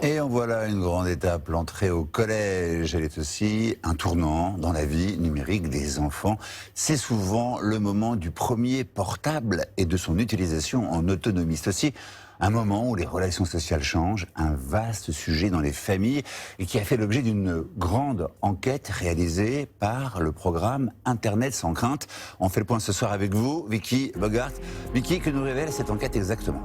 Et en voilà une grande étape, l'entrée au collège. Elle est aussi un tournant dans la vie numérique des enfants. C'est souvent le moment du premier portable et de son utilisation en autonomie. C'est aussi un moment où les relations sociales changent, un vaste sujet dans les familles et qui a fait l'objet d'une grande enquête réalisée par le programme Internet sans crainte. On fait le point ce soir avec vous, Vicky Bogart. Vicky, que nous révèle cette enquête exactement ?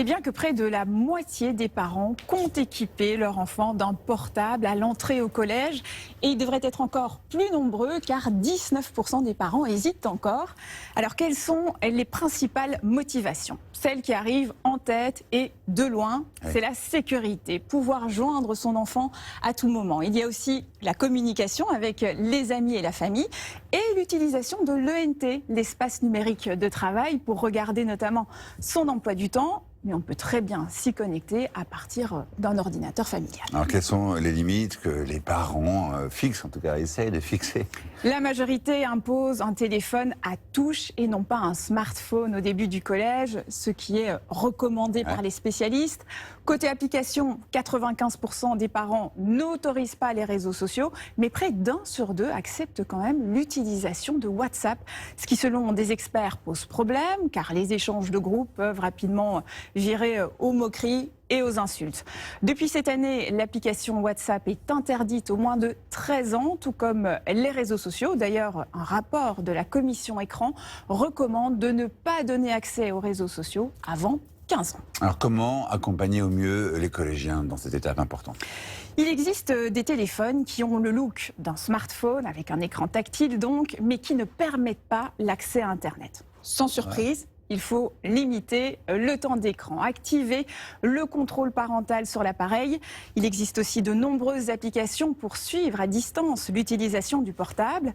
Eh bien que près de la moitié des parents comptent équiper leur enfant d'un portable à l'entrée au collège. Et ils devraient être encore plus nombreux car 19% des parents hésitent encore. Alors quelles sont les principales motivations ? Celle qui arrive en tête et de loin, c'est la sécurité. Pouvoir joindre son enfant à tout moment. Il y a aussi la communication avec les amis et la famille et l'utilisation de l'ENT, l'espace numérique de travail, pour regarder notamment son emploi du temps. Mais on peut très bien s'y connecter à partir d'un ordinateur familial. Alors quelles sont les limites que les parents fixent, en tout cas essayent de fixer ? La majorité impose un téléphone à touche et non pas un smartphone au début du collège, ce qui est recommandé par les spécialistes. Côté application, 95% des parents n'autorisent pas les réseaux sociaux, mais près d'1 sur 2 acceptent quand même l'utilisation de WhatsApp, ce qui selon des experts pose problème, car les échanges de groupe peuvent rapidement virer aux moqueries et aux insultes. Depuis cette année, l'application WhatsApp est interdite aux moins de 13 ans, tout comme les réseaux sociaux. D'ailleurs, un rapport de la commission Écran recommande de ne pas donner accès aux réseaux sociaux avant 15 ans. Alors comment accompagner au mieux les collégiens dans cette étape importante ? Il existe des téléphones qui ont le look d'un smartphone, avec un écran tactile donc, mais qui ne permettent pas l'accès à Internet. Sans surprise, il faut limiter le temps d'écran, activer le contrôle parental sur l'appareil. Il existe aussi de nombreuses applications pour suivre à distance l'utilisation du portable.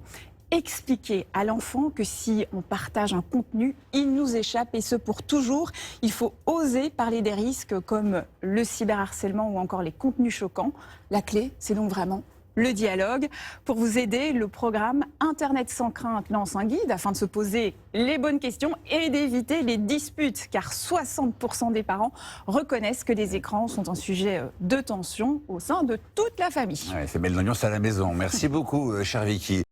Expliquer à l'enfant que si on partage un contenu, il nous échappe et ce pour toujours. Il faut oser parler des risques comme le cyberharcèlement ou encore les contenus choquants. La clé, c'est donc vraiment le dialogue. Pour vous aider, le programme Internet sans crainte lance un guide afin de se poser les bonnes questions et d'éviter les disputes, car 60% des parents reconnaissent que les écrans sont un sujet de tension au sein de toute la famille. Ouais, c'est belle l'ambiance à la maison. Merci beaucoup, cher Vicky.